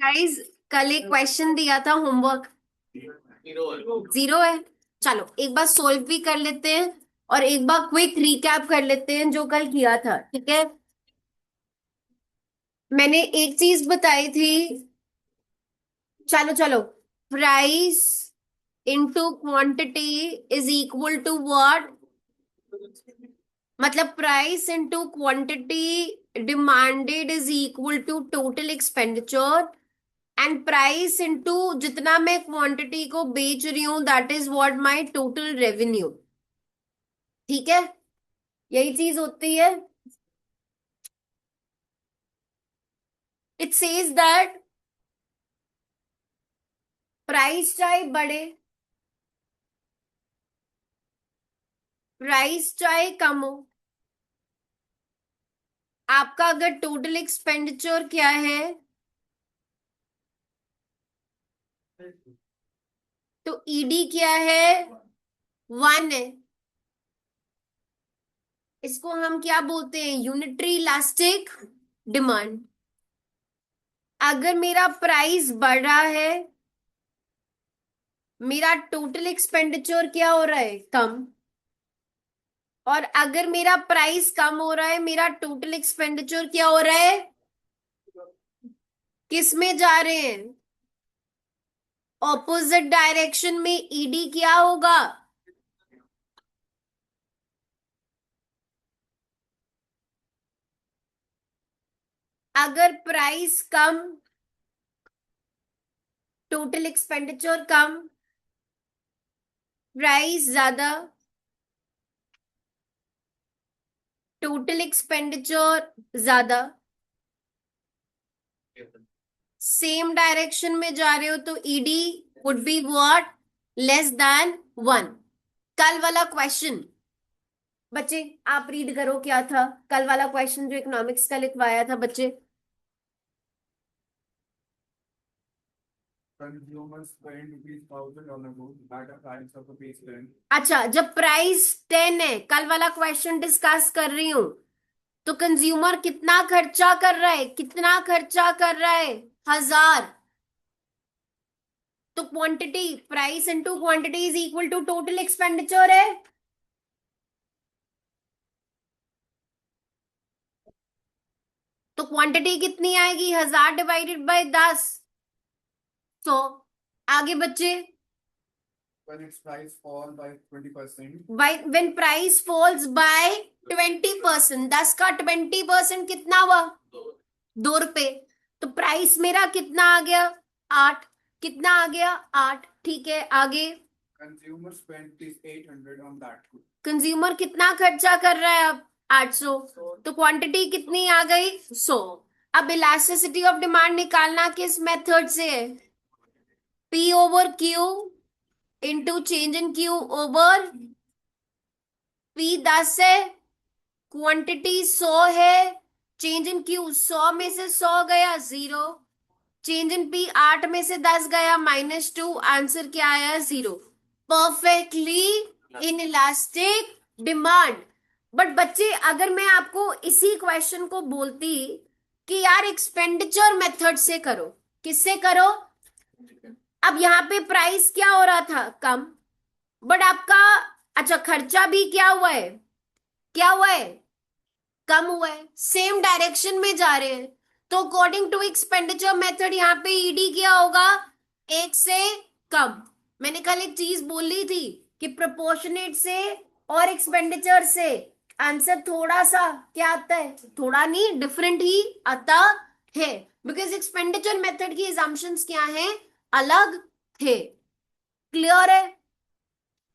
Guys, कल एक question दिया था होमवर्क। जीरो है। चलो एक बार सोल्व भी कर लेते हैं और एक बार क्विक रिकैप कर लेते हैं जो कल किया था, ठीक है। मैंने एक चीज बताई थी। चलो चलो, price into quantity is equal to what. मतलब price into quantity demanded is equal to total expenditure, and price into जितना मैं क्वांटिटी को बेच रही हूं that is what my total revenue. ठीक है, यही चीज होती है। इट सेज दैट प्राइस चाहे बढ़े, प्राइस चाहे कम हो, आपका अगर टोटल एक्सपेंडिचर क्या है तो ईडी क्या है, 1 है। इसको हम क्या बोलते हैं, यूनिटरी इलास्टिक डिमांड। अगर मेरा प्राइस बढ़ रहा है, मेरा टोटल एक्सपेंडिचर क्या हो रहा है, कम। और अगर मेरा प्राइस कम हो रहा है, मेरा टोटल एक्सपेंडिचर क्या हो रहा है, किस में जा रहे हैं, ऑपोजिट डायरेक्शन में। ईडी क्या होगा, अगर प्राइस कम, टोटल एक्सपेंडिचर कम, प्राइस ज्यादा, टोटल एक्सपेंडिचर ज्यादा, सेम डायरेक्शन में जा रहे हो तो ED would be what, less than 1। कल वाला क्वेश्चन बच्चे आप रीड करो, क्या था कल वाला क्वेश्चन जो इकोनॉमिक्स का लिखवाया था बच्चे। Consumers spend ₹1,000 on a good at a price of ₹10. अच्छा, जब प्राइस 10 है, कल वाला क्वेश्चन डिस्कस कर रही हूं, तो कंज्यूमर कितना खर्चा कर रहा है, कितना खर्चा कर रहा है, 1000। तो quantity, price into quantity is equal to total expenditure है। तो क्वांटिटी कितनी आएगी, 1000 डिवाइडेड बाय 10। तो आगे बच्चे, When its price fall by 20%, by when price falls by 20%, 10 का 20% कितना हुआ, 2 रुपए। तो प्राइस मेरा कितना आ गया, 8। कितना आ गया, 8। ठीक है, आगे। consumer spent is 800 on that good. Consumer कितना खर्चा कर रहा है अब, 800। तो क्वांटिटी कितनी आ गई, 100। अब इलास्टिसिटी ऑफ डिमांड निकालना किस मेथड से है, P over Q into change in Q over P. 10 है, क्वांटिटी 100 है, चेंज इन क्यू 100 में से 100 गया 0, चेंज इन पी 8 में से 10 गया -2, आंसर क्या आया, 0। Perfectly in elastic demand. But बच्चे अगर मैं आपको इसी क्वेश्चन को बोलती कि यार एक्सपेंडिचर मेथड से करो, किससे करो। अब यहाँ पे प्राइस क्या हो रहा था, कम, बट आपका अच्छा खर्चा भी क्या हुआ है, क्या हुआ है, कम हुआ है, सेम डायरेक्शन में जा रहे हैं। तो अकॉर्डिंग टू एक्सपेंडिचर मेथड यहाँ पे ईडी क्या होगा, 1 से कम। मैंने कल एक चीज बोली थी कि प्रोपोर्शनेट से और एक्सपेंडिचर से आंसर थोड़ा सा क्या आता है, थोड़ा नहीं डिफरेंट ही आता है, बिकॉज एक्सपेंडिचर मेथड की एजम्पशंस क्या हैं, अलग थे। क्लियर है।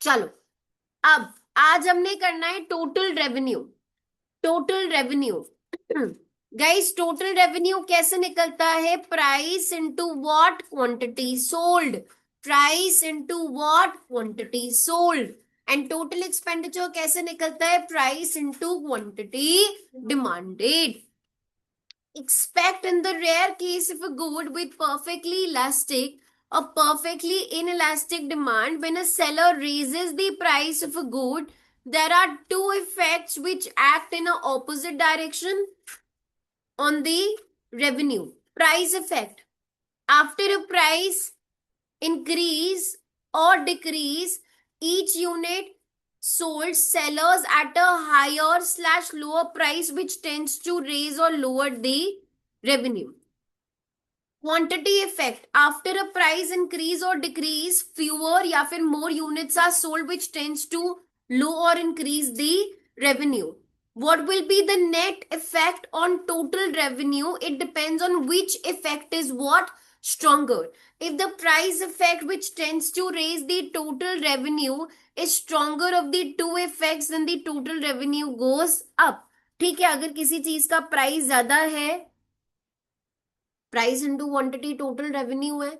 चलो, अब आज हमने करना है total revenue. Total revenue guys, total revenue कैसे निकलता है, price into what, quantity sold. Price into what, quantity sold. And total expenditure कैसे निकलता है, price into quantity demanded. Expect in the rare case of a good with perfectly elastic or perfectly inelastic demand, when a seller raises the price of a good, there are two effects which act in a opposite direction on the revenue. Price effect, after a price increase or decrease, each unit sold sellers at a higher slash lower price, which tends to raise or lower the revenue. Quantity effect, after a price increase और decrease fewer या फिर more units are sold which tends to low और increase the revenue. What will be the net effect on total revenue? It depends on which effect is what stronger. If the price effect which tends to raise the total revenue is stronger of the two effects, then the total revenue goes up. ठीक है, अगर किसी चीज का price ज्यादा है, price into quantity total revenue है,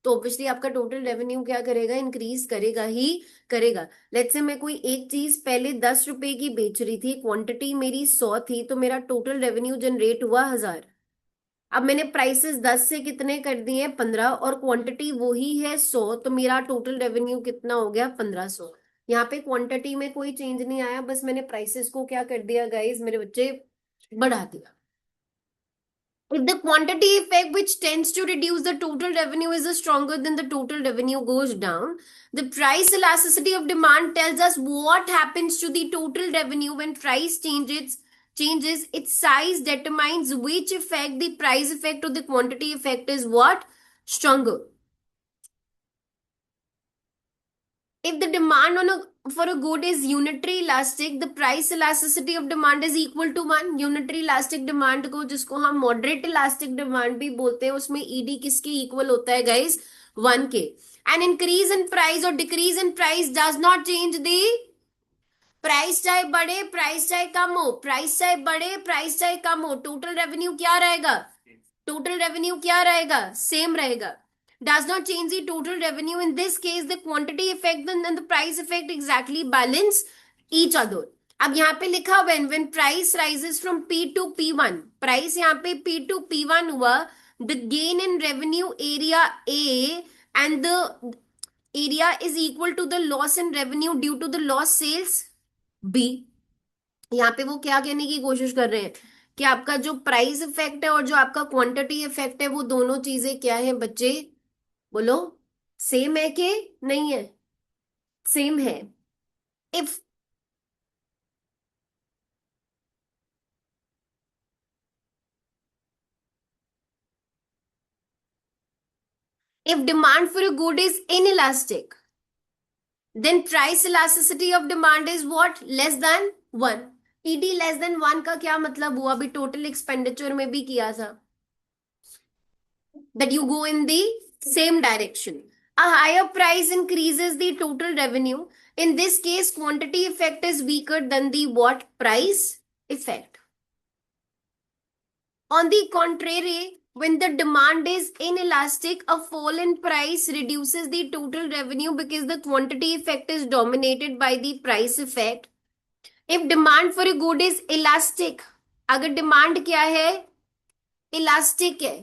तो ऑब्वियसली आपका टोटल रेवेन्यू क्या करेगा, इंक्रीज करेगा ही करेगा. लेट्स से मैं कोई एक चीज पहले 10 रुपए की बेच रही थी, क्वांटिटी मेरी 100 थी, तो मेरा टोटल रेवेन्यू जनरेट हुआ 1000. अब मैंने प्राइसेस 10 से कितने कर दिए, 15, और क्वांटिटी वही है 100, तो मेरा टोटल रेवेन्यू कितना हो गया, 1500. यहाँ पे क्वांटिटी में कोई चेंज नहीं आया, बस मैंने प्राइसेस को क्या कर दिया गाइस मेरे बच्चे, बढ़ा दिया. If the quantity effect which tends to reduce the total revenue is stronger than the total revenue goes down, the price elasticity of demand tells us what happens to the total revenue when price changes its size determines which effect, the price effect or the quantity effect is what stronger. If the demand for a good is unitary elastic, the price elasticity of demand is equal to 1. Unitary elastic demand को, जिसको हम moderate elastic demand भी बोलते हैं, उसमें ED किसके equal होता है गाइस, 1 के. An increase in price or decrease in price does not change the price, चाहे बढ़े प्राइस चाहे कम हो, प्राइस चाहे बढ़े प्राइस चाहे कम हो, टोटल रेवेन्यू क्या रहेगा, टोटल रेवेन्यू क्या रहेगा, सेम रहेगा. Does not change the total revenue. In this case, the quantity effect and the price effect exactly balance each other. अब यहाँ पे लिखा when price rises from P to P1, price यहाँ पे P to P1 हुआ, the gain in revenue area A and the area is equal to the loss in revenue due to the loss sales B. यहाँ पे वो क्या कहने की कोशिश कर रहे हैं कि आपका जो प्राइस इफेक्ट है और जो आपका क्वांटिटी इफेक्ट है, वो दोनों चीजें क्या है बच्चे, बोलो, सेम है कि नहीं है, सेम है. If demand for a good is inelastic, then price elasticity of demand is what, less than 1. ed less than 1 का क्या मतलब हुआ, अभी टोटल एक्सपेंडिचर में भी किया था, that you go in the same direction. A higher price increases the total revenue. In this case, quantity effect is weaker than the what, price effect. On the contrary, when the demand is inelastic, a fall in price reduces the total revenue because the quantity effect is dominated by the price effect. If demand for a good is elastic, अगर demand क्या है, elastic है,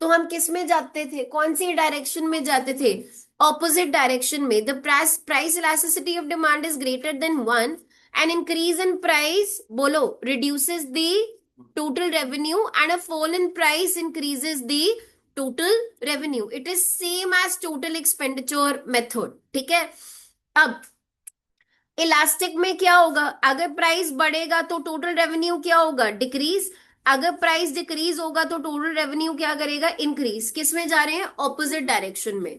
तो हम किस में जाते थे, कौन सी डायरेक्शन में जाते थे, ऑपोजिट डायरेक्शन में. The price elasticity of demand is greater than 1. An increase in price, बोलो, reduces the total revenue and a fall in price increases the total revenue. It is same as total expenditure method. ठीक है. अब elastic में क्या होगा, अगर price बढ़ेगा तो टोटल रेवेन्यू क्या होगा, डिक्रीज. अगर प्राइस डिक्रीज होगा तो टोटल रेवेन्यू क्या करेगा, इंक्रीज. किस में जा रहे हैं, ऑपोजिट डायरेक्शन में.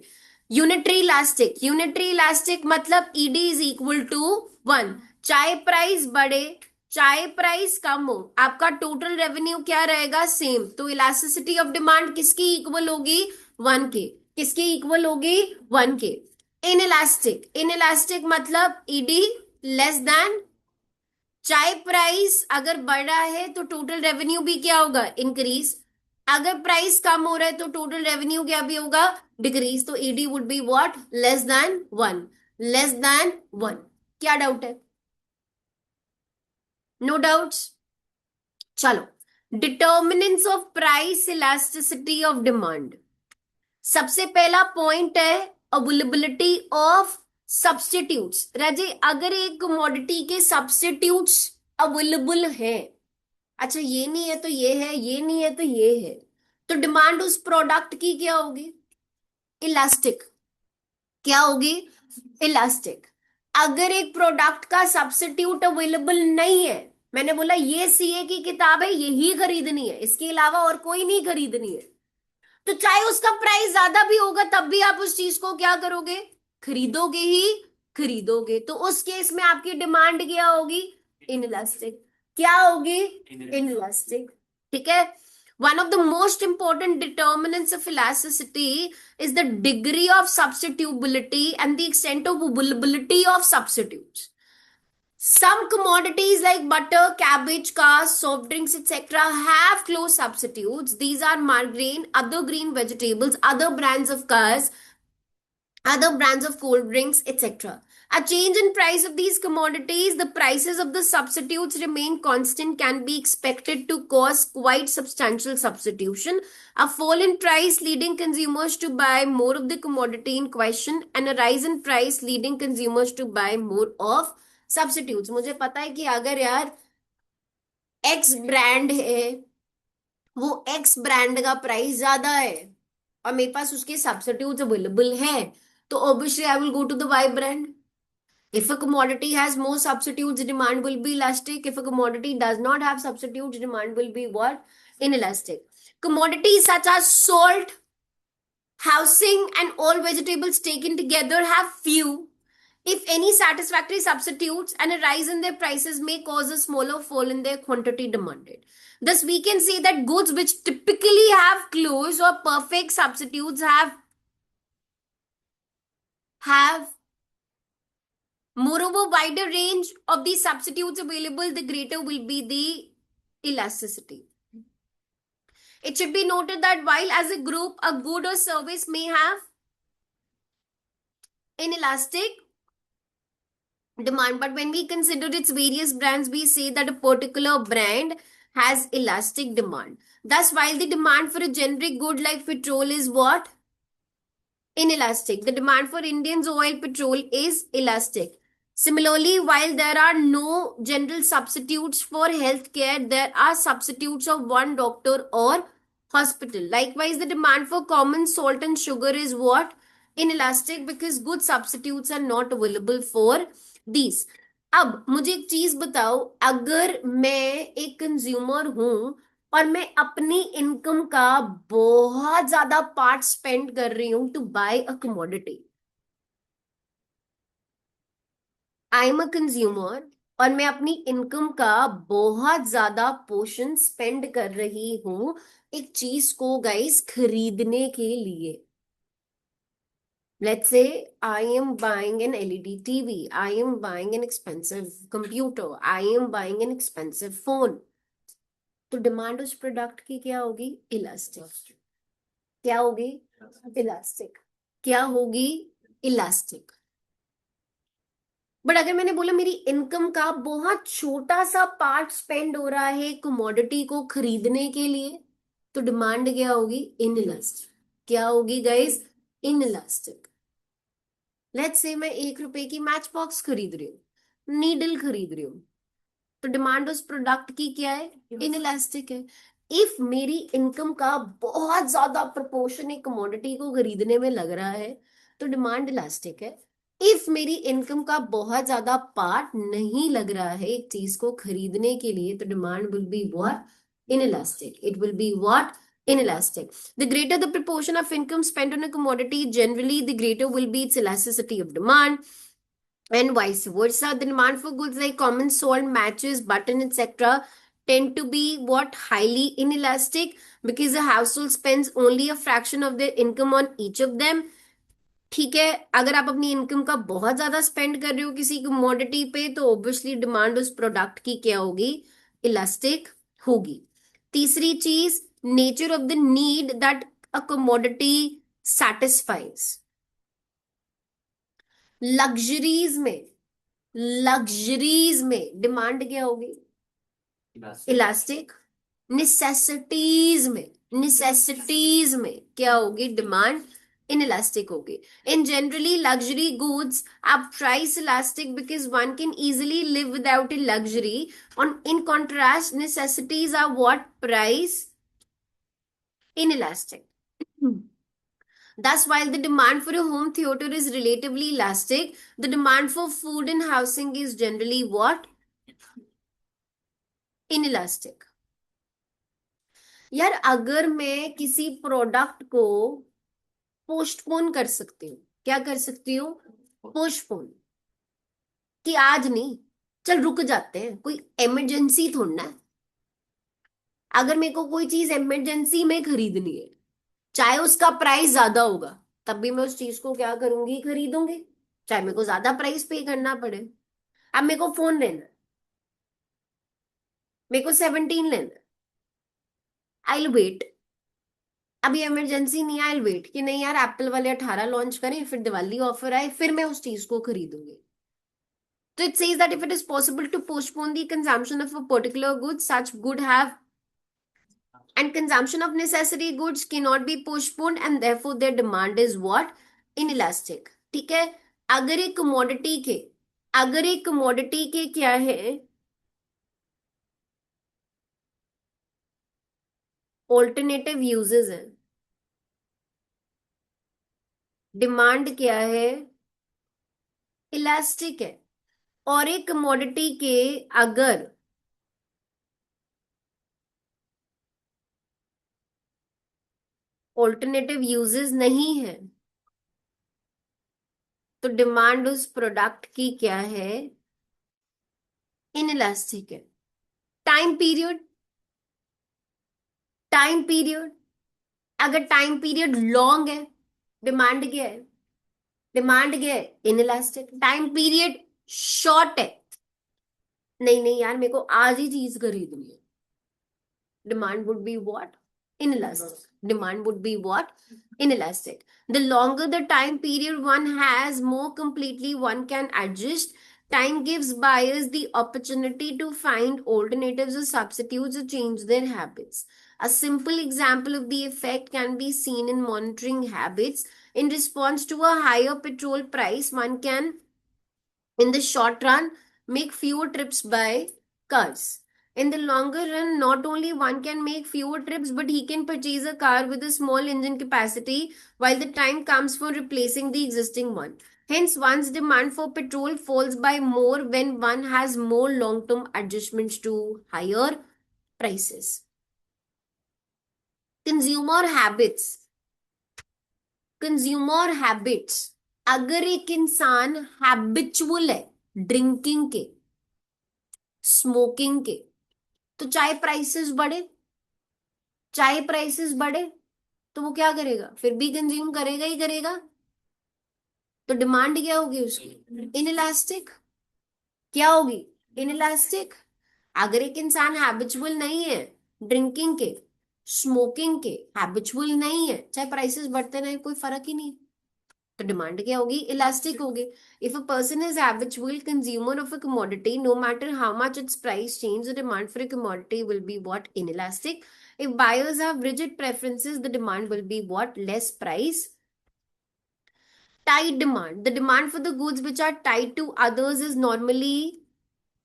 यूनिटरी इलास्टिक, यूनिटरी इलास्टिक मतलब ईडी इज इक्वल टू 1. चाहे प्राइस बढ़े चाहे प्राइस कम हो, आपका टोटल रेवेन्यू क्या रहेगा, सेम. तो इलास्टिसिटी ऑफ डिमांड किसकी इक्वल होगी, 1 के. किसकी इक्वल होगी, 1 के. इनइलास्टिक, इनइलास्टिक मतलब ईडी लेस देन, चाहे प्राइस अगर बढ़ रहा है तो टोटल रेवेन्यू भी क्या होगा, इंक्रीज. अगर प्राइस कम हो रहा है तो टोटल रेवेन्यू क्या भी होगा, डिक्रीज. तो ED would be what, less than 1, less than 1. क्या डाउट है, नो डाउट्स. चलो, determinants of price elasticity of demand. सबसे पहला पॉइंट है अवेलेबिलिटी ऑफ सब्स्टिट्यूट्स. राजे, अगर एक कमोडिटी के सब्स्टिट्यूट्स अवेलेबल है, अच्छा ये नहीं है तो ये है, ये नहीं है तो ये है, तो डिमांड उस प्रोडक्ट की क्या होगी? इलास्टिक। क्या होगी? इलास्टिक। अगर एक प्रोडक्ट का सब्स्टिट्यूट अवेलेबल नहीं है, मैंने बोला ये सीए की किताब है, यही खरीदनी है, इसके अलावा और कोई नहीं खरीदनी है, तो चाहे उसका प्राइस ज्यादा भी होगा तब भी आप उस चीज को क्या करोगे? खरीदोगे ही खरीदोगे। तो उस केस में आपकी डिमांड क्या होगी? इनइलास्टिक। क्या होगी? इनइलास्टिक। ठीक है। One of the most important determinants of elasticity is the degree of substitutability and the extent of availability of substitutes. Some commodities like butter, cabbage, cars, soft drinks, etc. have close substitutes. These are margarine, other green vegetables, other brands of cars, other brands of cold drinks, etc. A change in price of these commodities, the prices of the substitutes remain constant, can be expected to cause quite substantial substitution. A fall in price leading consumers to buy more of the commodity in question, and a rise in price leading consumers to buy more of substitutes. मुझे पता है कि अगर यार x brand है, वो x brand का price ज्यादा है और मेरे पास उसके सब्स्टिट्यूट्स अवेलेबल है, तो obviously I will go to the Y brand. If a commodity has more substitutes, demand will be elastic. If a commodity does not have substitutes, demand will be what? Inelastic. Commodities such as salt, housing, and all vegetables taken together have few, if any, satisfactory substitutes, and a rise in their prices may cause a smaller fall in their quantity demanded. Thus, we can say that goods which typically have close or perfect substitutes have moreover wider range of the substitutes available, the greater will be the elasticity. It should be noted that while as a group a good or service may have inelastic demand, but when we consider its various brands, we say that a particular brand has elastic demand. Thus, while the demand for a generic good like petrol is what? Inelastic. The demand for Indian's oil petrol is elastic. Similarly, while there are no general substitutes for healthcare, there are substitutes of one doctor or hospital. Likewise, the demand for common salt and sugar is what? Inelastic, because good substitutes are not available for these. अब मुझे एक चीज बताओ, अगर मैं एक consumer हूं और मैं अपनी इनकम का बहुत ज्यादा पार्ट स्पेंड कर रही हूं to buy a commodity, I am a consumer, और मैं अपनी इनकम का बहुत ज्यादा पोर्शन स्पेंड कर रही हूं एक चीज को गाइस खरीदने के लिए. Let's say I am buying an LED TV, I am buying an expensive computer, I am buying an expensive phone. तो डिमांड उस प्रोडक्ट की क्या होगी? इलास्टिक. क्या होगी? इलास्टिक. क्या होगी? इलास्टिक. बट अगर मैंने बोला मेरी इनकम का बहुत छोटा सा पार्ट स्पेंड हो रहा है कमोडिटी को खरीदने के लिए, तो डिमांड क्या होगी? इनइलास्टिक. क्या होगी गाइस? इनइलास्टिक. लेट्स से मैं 1 रुपए की मैच बॉक्स खरीद रही हूँ, नीडल खरीद रही हूँ, तो डिमांड उस प्रोडक्ट की क्या है? इनइलास्टिक है. इफ मेरी इनकम का बहुत ज्यादा प्रपोर्शन एक कमोडिटी को खरीदने में लग रहा है, तो डिमांड इलास्टिक है. इफ मेरी इनकम का बहुत ज्यादा पार्ट नहीं लग रहा है एक चीज को खरीदने के लिए, तो demand will be what? Inelastic. It will be what? Inelastic. The greater the proportion of income spent on a commodity, generally, the greater will be its elasticity of demand, and vice versa. The demand for goods like common salt, matches, button, etc. tend to be what? Highly inelastic, because the household spends only a fraction of their income on each of them. ठीक है. अगर आप अपनी income का बहुत ज्यादा spend कर रहे हो किसी कमोडिटी पे, तो ऑब्वियसली डिमांड उस प्रोडक्ट की क्या होगी? इलास्टिक होगी. तीसरी चीज, nature of the need that a commodity satisfies. Luxuries में, लग्जरीज में डिमांड क्या होगी? इलास्टिक. निसेसिटीज में, निसेसिटीज में क्या होगी? डिमांड inelastic होगी. In generally luxury goods are price elastic because one can easily live without a luxury. On in contrast, necessities are what? Price inelastic. Thus, while the demand for a home theater is relatively elastic, the demand for food and housing is generally what? Inelastic. यार अगर मैं किसी product को postpone कर सकती हूँ, क्या कर सकती हूँ? पोस्टपोन, कि आज नहीं, चल रुक जाते हैं, कोई इमरजेंसी थोड़ी ना है। अगर मेरे को कोई चीज इमरजेंसी में खरीदनी है, चाहे उसका प्राइस ज्यादा होगा, तब भी मैं उस चीज को क्या करूंगी? खरीदूंगी, चाहे मेरे को ज्यादा प्राइस पे करना पड़े। अब मेरे को फोन लेना है, मेरे को 17 लेना है, आई विल वेट। अभी इमरजेंसी नहीं है, आई विल वेट कि नहीं यार एप्पल वाले 18 लॉन्च करें, फिर दिवाली ऑफर आए, फिर मैं उस चीज को खरीदूंगी। तो it says that if it is possible to postpone the consumption of a particular good, such good have, and consumption of necessary goods cannot be postponed and therefore their demand is what? Inelastic. ठीक है। अगर एक commodity के क्या है? Alternative uses है। Demand क्या है? इलास्टिक है। और एक कमोडिटी के अगर ऑल्टरनेटिव यूजेस नहीं है, तो डिमांड उस प्रोडक्ट की क्या है? इनइलास्टिक है। टाइम पीरियड, अगर टाइम पीरियड लॉन्ग है, डिमांड क्या है? इनइलास्टिक। टाइम पीरियड शॉर्ट है, नहीं नहीं यार मेरे को आज ही चीज खरीदनी है, demand would be what? Inelastic. Demand would be what? Inelastic. The longer the time period one has, more completely one can adjust. Time gives buyers the opportunity to find alternatives or substitutes or change their habits. A simple example of the effect can be seen in monitoring habits. In response to a higher petrol price, one can, in the short run, make fewer trips by cars. In the longer run, not only one can make fewer trips, but he can purchase a car with a small engine capacity while the time comes for replacing the existing one. Hence, one's demand for petrol falls by more when one has more long-term adjustments to higher prices. Consumer habits. अगर एक इंसान habitual है drinking के, smoking के, तो चाहे prices बढ़े तो वो क्या करेगा? फिर भी कंज्यूम करेगा ही करेगा। तो डिमांड क्या होगी उसकी? इनइलास्टिक। क्या होगी? इनइलास्टिक। अगर एक इंसान हैबिचुअल नहीं है ड्रिंकिंग के, स्मोकिंग के, हैबिचुअल नहीं है, चाहे प्राइसेस बढ़ते रहे, कोई फर्क ही नहीं, तो डिमांड क्या होगी? इलास्टिक होगी। If a person is habitual consumer of a commodity, no matter how much its price change, the demand for a commodity will be what? Inelastic. If buyers have rigid preferences, the demand will be what? Less price. Tied demand. The demand for the goods which are tied to others is normally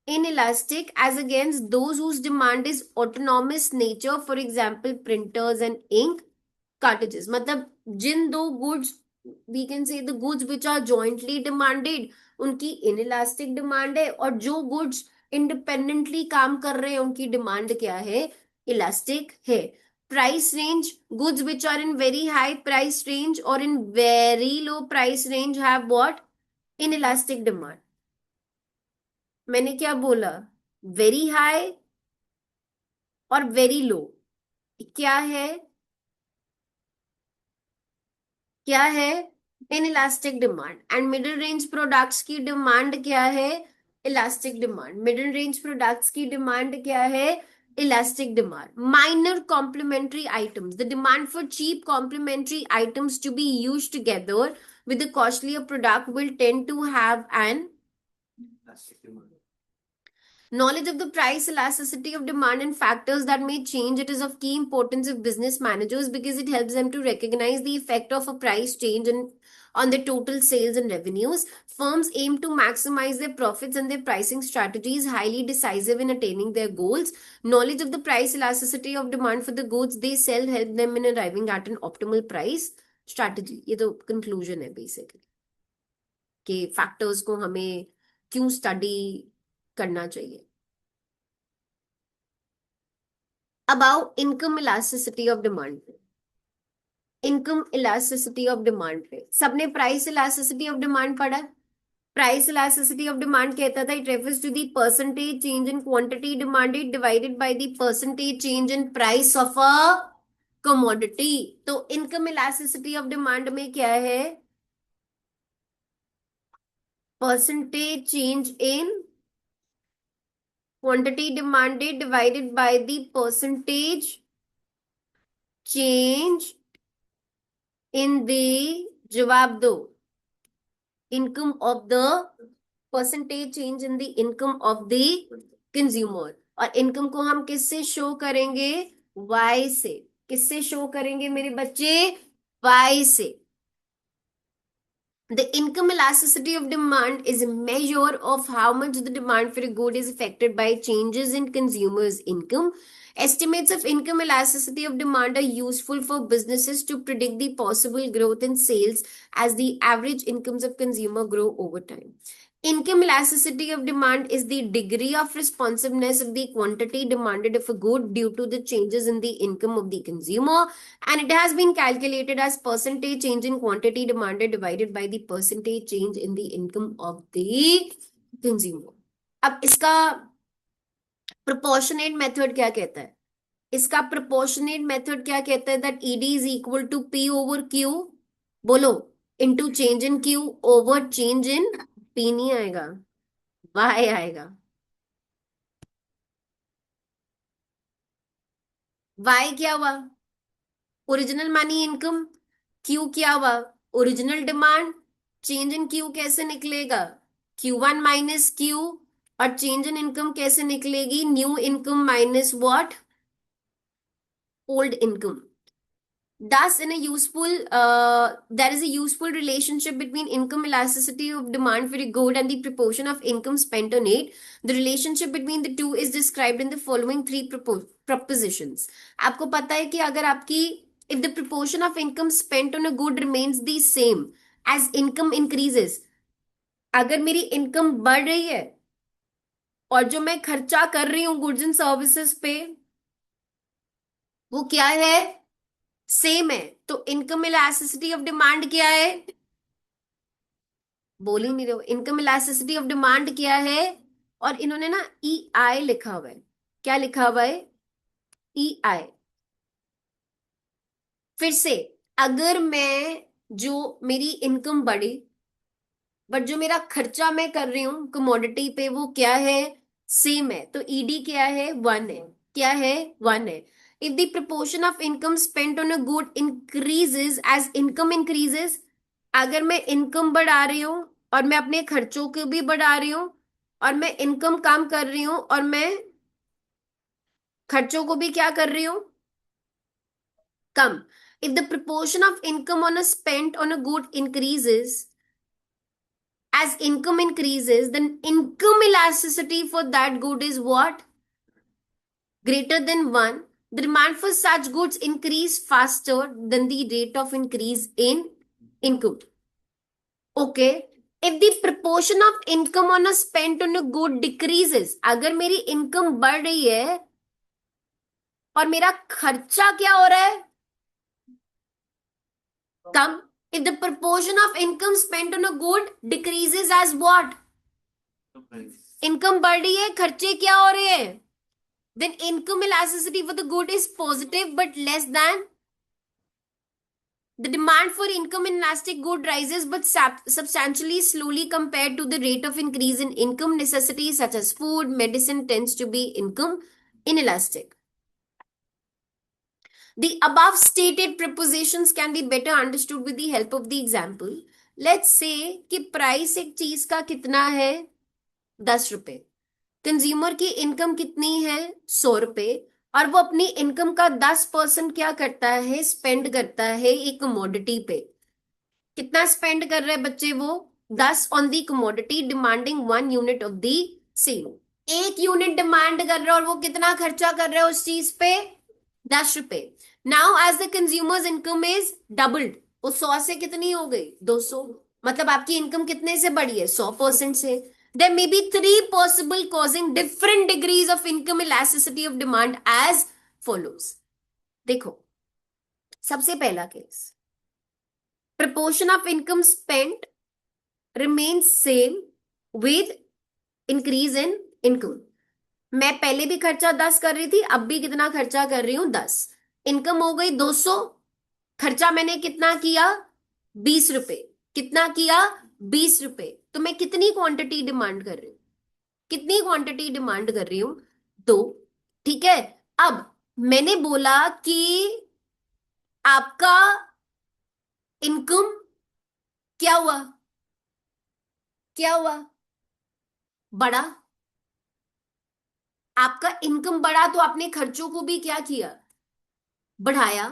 inelastic as against those whose demand is autonomous nature, for example printers and ink cartridges. मतलब जिन दो goods, we can say the goods which are jointly demanded, उनकी inelastic demand है, और जो goods independently काम कर रहे हैं उनकी डिमांड क्या है? इलास्टिक है. Price range. Goods which are in very high price range और in very low price range have what? Inelastic demand. मैंने क्या बोला? वेरी हाई और वेरी लो क्या है? Inelastic demand. And middle range products की डिमांड क्या है? Elastic demand. Middle range products की डिमांड क्या है? Elastic demand. Minor complementary items. The demand for cheap complementary items to be used together with the costlier product will tend to have an knowledge of the price elasticity of demand and factors that may change. It is of key importance of business managers because it helps them to recognize the effect of a price change on the total sales and revenues. Firms aim to maximize their profits, and their pricing strategy is highly decisive in attaining their goals. Knowledge of the price elasticity of demand for the goods they sell help them in arriving at an optimal price strategy. ये तो conclusion है basically कि factors को हमें क्यों study करना चाहिए. About income elasticity of demand. Income elasticity of demand पे सबने प्राइस इलास्टिसिटी ऑफ डिमांड पढ़ा. प्राइस इलास्टिसिटी ऑफ डिमांड कहता था it refers to the percentage change in quantity demanded divided by the percentage change in price of a commodity. तो income elasticity of demand में क्या है? Percentage change in quantity demanded divided by the percentage change in the, जवाब दो, income of the percentage change in the income of the consumer. और income को हम किससे शो करेंगे? Y से. किससे शो करेंगे मेरे बच्चे? Y से. The income elasticity of demand is a measure of how much the demand for a good is affected by changes in consumers' income. Estimates of income elasticity of demand are useful for businesses to predict the possible growth in sales as the average incomes of consumer grow over time. Income elasticity of demand is the degree of responsiveness of the quantity demanded of a good due to the changes in the income of the consumer, and it has been calculated as percentage change in quantity demanded divided by the percentage change in the income of the consumer. अब इसका proportionate method क्या कहता है? इसका proportionate method क्या कहता है? that ED is equal to P over Q, बोलो, into change in Q over change in P. नहीं आएगा, Y आएगा. Y क्या हुआ? Original money income. Q क्या हुआ? Original demand. Change in Q कैसे निकलेगा? Q1 minus Q. और चेंज इन इनकम कैसे निकलेगी? New income minus what? Old income. Thus, there is a useful relationship between income elasticity of demand for a good and the proportion of income spent on it. The relationship between the two is described in the following three propositions. आपको पता है कि अगर आपकी if the proportion of income spent on a good remains the same as income increases, अगर मेरी income बढ़ रही है और जो मैं खर्चा कर रही हूं गुड्स एंड सर्विसेज पे वो क्या है? सेम है. तो इनकम इलास्टिसिटी ऑफ डिमांड क्या है? बोल ही नहीं रहे. इनकम इलास्टिसिटी ऑफ डिमांड क्या है? और इन्होंने ना EI लिखा हुआ है. क्या लिखा हुआ है? EI. फिर से, अगर मैं जो मेरी इनकम बढ़ी बट जो मेरा खर्चा मैं कर रही हूं कमोडिटी पे वो क्या है? सेम है. तो ED क्या है? 1 है. क्या है? 1 है. If the proportion of income spent on a good increases as income increases, अगर मैं इनकम बढ़ा रही हूं और मैं अपने खर्चों को भी बढ़ा रही हूं और मैं इनकम कम कर रही हूं और मैं खर्चों को भी क्या कर रही हूं? कम. If the proportion of income on a spent on a good increases as income increases, then income elasticity for that good is what? Greater than 1. The demand for such goods increase faster than the rate of increase in income. Okay. If the proportion of income on a spent on a good decreases, अगर मेरी income बढ़ रही है और मेरा खर्चा क्या हो रहा है? कम. If the proportion of income spent on a good decreases as what? Income बढ़ रही है, खर्चे क्या हो रहे हैं? Then income elasticity for the good is positive but less than. The demand for income inelastic good rises but substantially slowly compared to the rate of increase in income. Necessities such as food, medicine tends to be income inelastic. The above stated propositions can be better understood with the help of the example. Let's say कि price एक चीज का कितना है? 10 रुपए. Consumer की income कितनी है? 100 रुपए. और वो अपनी इनकम का 10% क्या करता है? स्पेंड करता है एक कमोडिटी पे. कितना स्पेंड कर रहे हैं बच्चे वो 10 on the commodity demanding 1 unit of the same. 1 unit demand कर रहे हैं और वो कितना खर्चा कर रहे हैं उस चीज पे 10 रुपए। Now as the consumer's income is doubled, वो 100 से कितनी हो गई 200, मतलब आपकी इनकम कितने से बढ़ी है 100% से। There may be 3 possible causing different degrees of income elasticity of demand as follows. देखो सबसे पहला case, proportion of income spent remains same with increase in income। मैं पहले भी खर्चा 10 कर रही थी, अब भी कितना खर्चा कर रही हूं 10। इनकम हो गई 200, खर्चा मैंने कितना किया 20 रुपए। कितना किया 20 रुपए। तो मैं कितनी क्वांटिटी डिमांड कर रही हूँ, कितनी क्वांटिटी डिमांड कर रही हूं 2। ठीक है, अब मैंने बोला कि आपका इनकम क्या हुआ, क्या हुआ बढ़ा। आपका इनकम बढ़ा तो आपने खर्चों को भी क्या किया बढ़ाया।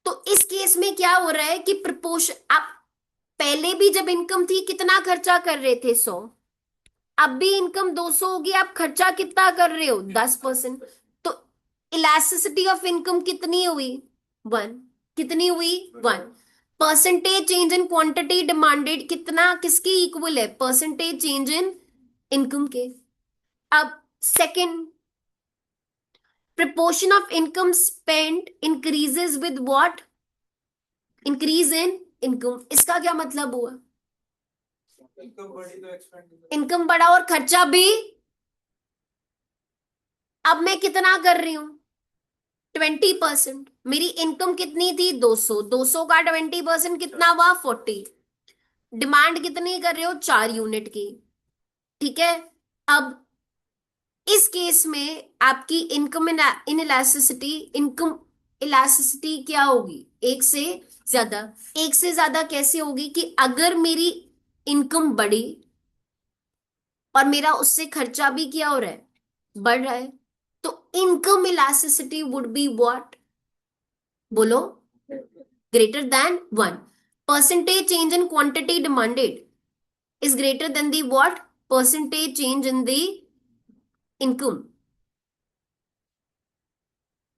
तो इस केस में क्या हो रहा है कि प्रपोर्शन, आप पहले भी जब इनकम थी कितना खर्चा कर रहे थे 100, अब भी इनकम 200 होगी, आप खर्चा कितना कर रहे हो 10%। तो इलास्टिसिटी ऑफ इनकम कितनी हुई 1। कितनी हुई 1। Percentage change in quantity demanded कितना किसके इक्वल है परसेंटेज चेंज इन इनकम के। अब second, proportion of income spent increases with what, increase in income। इसका क्या मतलब हुआ, इनकम बढ़ी तो एक्सपेंडिचर। इनकम बढ़ा और खर्चा भी। अब मैं कितना कर रही हूं 20%। मेरी इनकम कितनी थी 200, 200 का 20% कितना हुआ 40। डिमांड कितनी कर रहे हो 4 यूनिट की। ठीक है, अब इस केस में आपकी income inelasticity, income elasticity क्या होगी एक से ज्यादा। एक से ज्यादा कैसे होगी कि अगर मेरी इनकम बढ़ी और मेरा उससे खर्चा भी क्या हो रहा है बढ़ रहा है, तो income elasticity would be what, बोलो greater than 1। Percentage change in quantity demanded is greater than the what, percentage change in the income।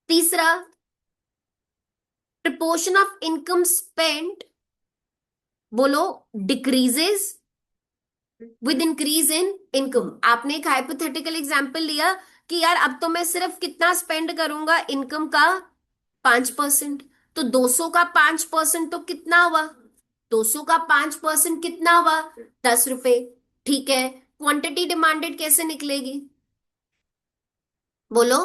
तीसरा, proportion of income spent बोलो decreases with increase in income। आपने एक hypothetical example लिया कि यार अब तो मैं सिर्फ कितना स्पेंड करूंगा इनकम का 5%। तो 200 का 5% तो कितना हुआ 200 का 5% कितना हुआ 10 रुपए। ठीक है, क्वांटिटी डिमांडेड कैसे निकलेगी बोलो।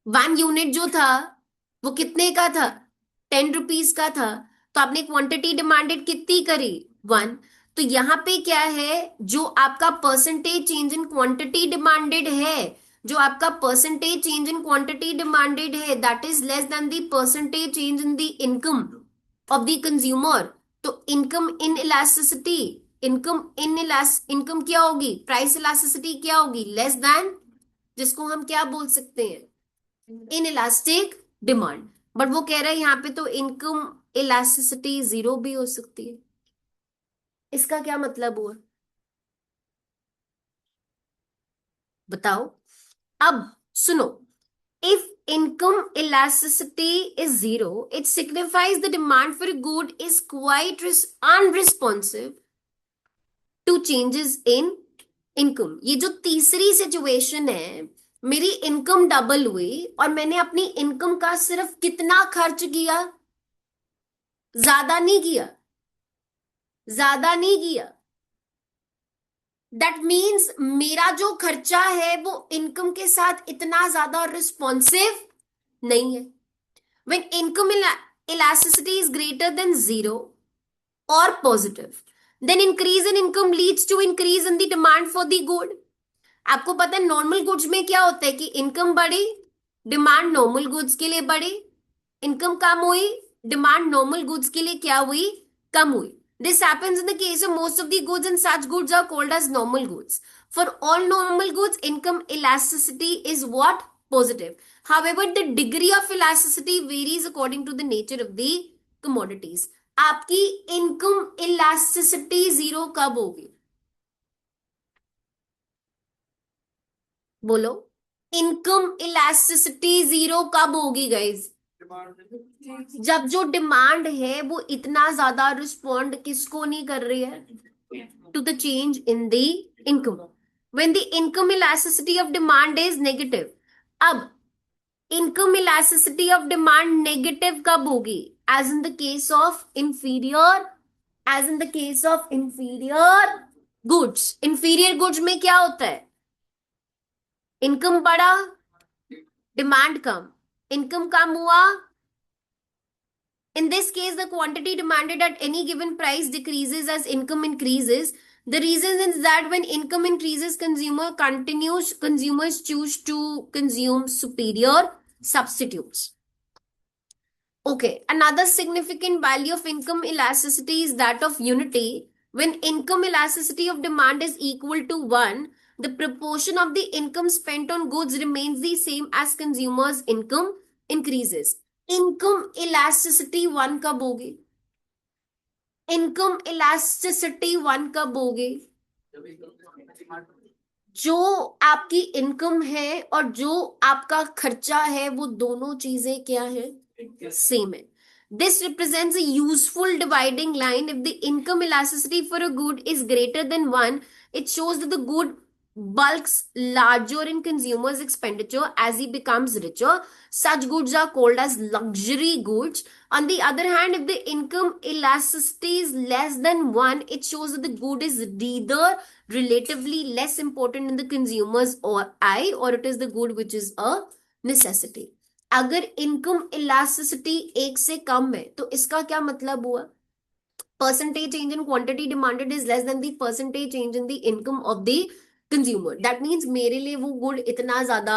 1 यूनिट जो था वो कितने का था 10 रुपीज का था। तो आपने क्वांटिटी डिमांडेड कितनी करी 1। तो यहां पे क्या है, जो आपका percentage change in quantity demanded है, जो आपका percentage change in quantity demanded है that is less than the percentage change in the income of the consumer. तो इनकम इन इलास्टिसिटी, इनकम क्या होगी प्राइस इलास्टिसिटी क्या होगी लेस देन, जिसको हम क्या बोल सकते हैं इन इलास्टिक डिमांड। बट वो कह रहे हैं यहाँ पे तो इनकम इलास्टिसिटी 0 भी हो सकती है। इसका क्या मतलब हुआ बताओ। अब सुनो, if income elasticity is 0 it signifies the demand for good is quite unresponsive to changes in income. ये जो तीसरी सिचुएशन है, मेरी इनकम डबल हुई और मैंने अपनी इनकम का सिर्फ कितना खर्च किया, ज्यादा नहीं किया, ज्यादा नहीं किया। दैट मीन्स मेरा जो खर्चा है वो इनकम के साथ इतना ज्यादा रिस्पॉन्सिव नहीं है। When income elasticity is greater than 0 और positive, then increase in income leads to increase in the demand for the good. आपको पता है नॉर्मल गुड्स में क्या होता है कि इनकम बढ़ी, डिमांड नॉर्मल गुड्स के लिए बढ़ी, इनकम कम हुई, डिमांड नॉर्मल गुड्स के लिए क्या हुई कम हुई। This happens in the case of most of the goods, and such goods are called as normal goods. For all normal goods, income elasticity is what? Positive. However, the degree of elasticity varies according to the nature of the commodities. आपकी income elasticity zero कब होगी? बोलो, income elasticity zero कब होगी guys? जब जो demand है वो इतना ज्यादा रिस्पॉन्ड किसको नहीं कर रही है? To the change in the income. When the income elasticity of demand is negative. अब income elasticity of demand negative कब होगी? As in the case of inferior, as in the case of inferior goods. Inferior goods में क्या होता है? Income बढ़ा, demand कम, income कम हुआ। In this case, the quantity demanded at any given price decreases as income increases. The reason is that when income increases, consumers choose to consume superior substitutes. Okay, another significant value of income elasticity is that of unity. When income elasticity of demand is equal to 1, the proportion of the income spent on goods remains the same as consumers' income increases. Income elasticity one कब होगी? Income elasticity one कब होगी? जो आपकी income है और जो आपका खर्चा है वो दोनों चीजें क्या है? सेम है. This represents a useful dividing line. If the income elasticity for a good is greater than 1, it shows that the good bulks larger in consumers' expenditure as he becomes richer. Such goods are called as luxury goods. On the other hand, if the income elasticity is less than 1, it shows that the good is either relatively less important in the consumer's or eye, or it is the good which is a necessity. अगर income elasticity एक से कम है तो इसका क्या मतलब हुआ? Percentage change in quantity demanded is less than the percentage change in the income of the consumer. That means मेरे लिए वो गुड इतना ज्यादा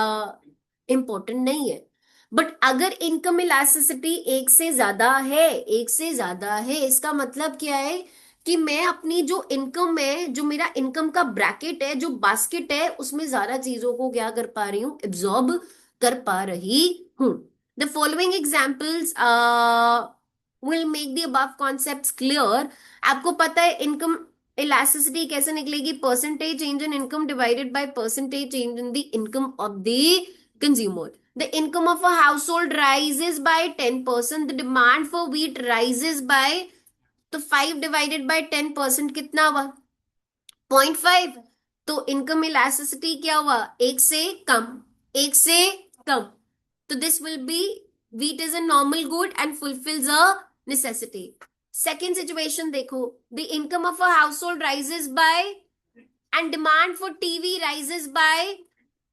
इंपॉर्टेंट नहीं है. बट अगर इनकम इलास्टिसिटी एक से ज्यादा है, एक से ज्यादा है, इसका मतलब क्या है कि मैं अपनी जो इनकम है, जो मेरा इनकम का ब्रैकेट है, जो बास्केट है, उसमें ज्यादा चीजों को क्या कर पा रही हूँ? एब्जॉर्ब कर पा रही हूं. The following examples will make the above concepts clear. आपको पता है इनकम इलास्टिसिटी कैसे निकलेगी? Percentage change in income divided by percentage change in the income of the consumer. The income of a household rises by 10%. The demand for wheat rises by, तो 5 divided by 10% कितना हुआ? 0.5. तो income elasticity क्या हुआ? एक से कम, एक से कम. तो this will be, wheat is a normal good and fulfills a necessity. Second situation देखो, the income of a household rises by and demand for TV rises by,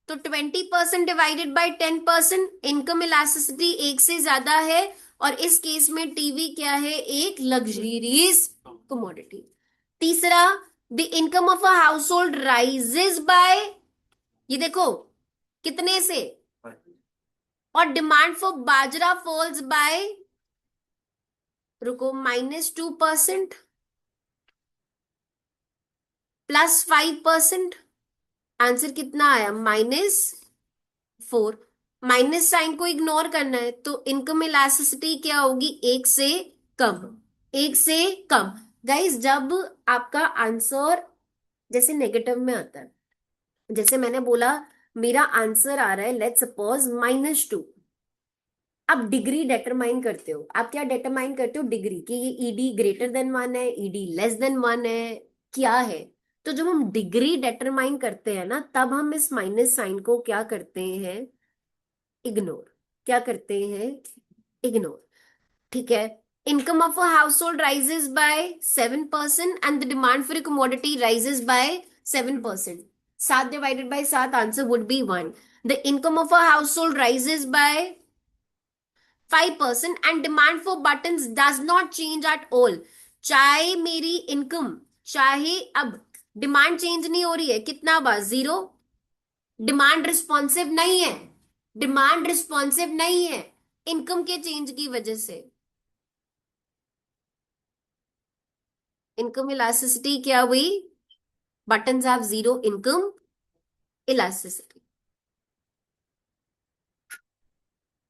तो 20% डिवाइडेड बाय 10%. इनकम इलास्टिसिटी एक से ज्यादा है और इस case में TV क्या है? एक लग्जरीज कमोडिटी. तीसरा, the income of a household rises by, ये देखो कितने से, और डिमांड फॉर बाजरा फॉल्स बाय, रुको, -2% +5%. आंसर कितना आया? -4. माइनस साइन को इग्नोर करना है तो इनकम इलास्टिसिटी क्या होगी? एक से कम, एक से कम. गाइस, जब आपका आंसर जैसे नेगेटिव में आता है, जैसे मैंने बोला मेरा आंसर आ रहा है लेट्स सपोज -2. आप डिग्री डिटरमाइन करते हो. आप क्या डिटरमाइन करते हो? डिग्री, कि ये ईडी ग्रेटर देन 1 है, ईडी लेस देन 1 है, क्या है. तो जब हम डिग्री डिटरमाइन करते हैं ना, तब हम इस माइनस साइन को क्या करते हैं? इग्नोर. क्या करते हैं? इग्नोर. ठीक है. Income of a household rises bye 7% and the demand for a commodity rises by 7%. 7 divided by 7, answer would be 1. The income of a household rises bye 5% and demand for buttons does not change at all. चाहे मेरी income, चाहे अब demand change नहीं हो रही है, कितना बा? 0. डिमांड रिस्पॉन्सिव नहीं है, डिमांड रिस्पॉन्सिव नहीं है इनकम के चेंज की वजह से. इनकम इलास्टिसिटी क्या हुई? Buttons have 0 income elasticity.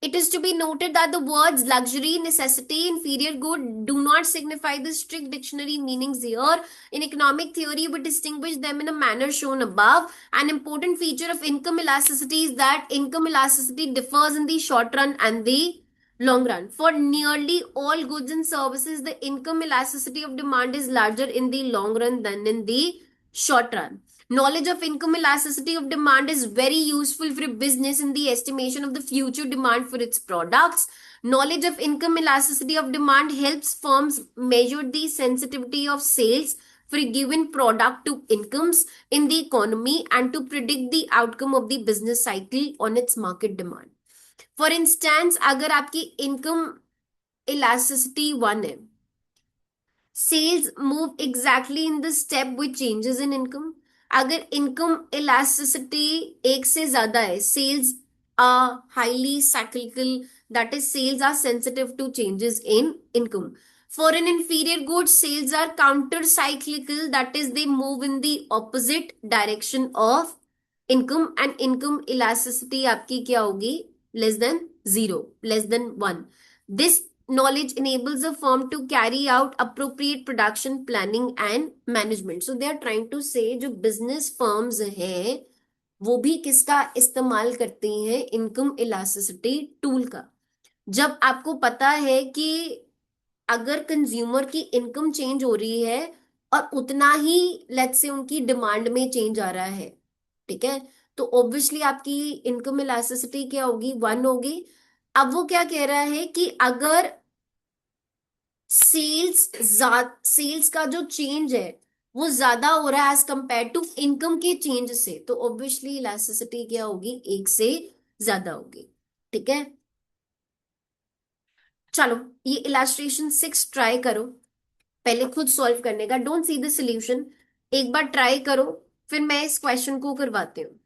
It is to be noted that the words luxury, necessity, inferior good do not signify the strict dictionary meanings here. In economic theory, we distinguish them in a manner shown above. An important feature of income elasticity is that income elasticity differs in the short run and the long run. For nearly all goods and services, the income elasticity of demand is larger in the long run than in the short run. Knowledge of income elasticity of demand is very useful for a business in the estimation of the future demand for its products. Knowledge of income elasticity of demand helps firms measure the sensitivity of sales for a given product to incomes in the economy and to predict the outcome of the business cycle on its market demand. For instance अगर आपकी income elasticity 1 है, sales move exactly in the step with changes in income. अगर income elasticity 1 से ज्यादा है, sales are highly cyclical, that is sales are sensitive to changes in income. For an inferior good, sales are counter cyclical, that is they move in the opposite direction of income, and income elasticity आपकी क्या होगी? Less than 0, less than 1. This knowledge enables a firm to carry out appropriate production planning and management. So they are trying to say जो business firms हैं वो भी किसका इस्तेमाल करते हैं? इनकम इलास्टिसिटी टूल का. जब आपको पता है कि अगर कंज्यूमर की इनकम चेंज हो रही है और उतना ही लेट्स से उनकी डिमांड में चेंज आ रहा है, ठीक है, तो ऑब्वियसली आपकी इनकम इलास्टिसिटी क्या होगी? 1 होगी. अब वो क्या कह रहा है कि अगर सेल्स सेल्स का जो चेंज है वो ज्यादा हो रहा है एज कंपेयर टू इनकम के चेंज से, तो ऑब्वियसली इलास्टिसिटी क्या होगी? 1 से ज्यादा होगी. ठीक है, चलो ये इलास्ट्रेशन 6 ट्राई करो. पहले खुद सॉल्व करने का, डोंट सी द सॉल्यूशन, एक बार ट्राई करो, फिर मैं इस क्वेश्चन को करवाती हूँ.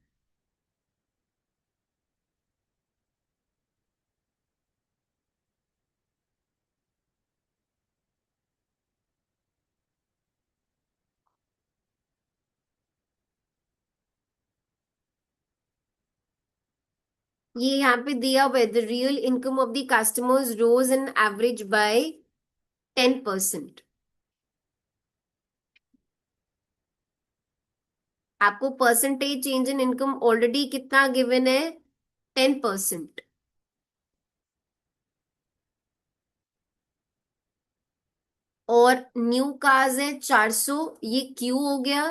ये यहाँ पे दिया हुआ है, the real income of the customers rose in average by 10%. आपको percentage change in income already कितना गिवन है? 10%. और न्यू कार्स है 400, ये क्यू हो गया,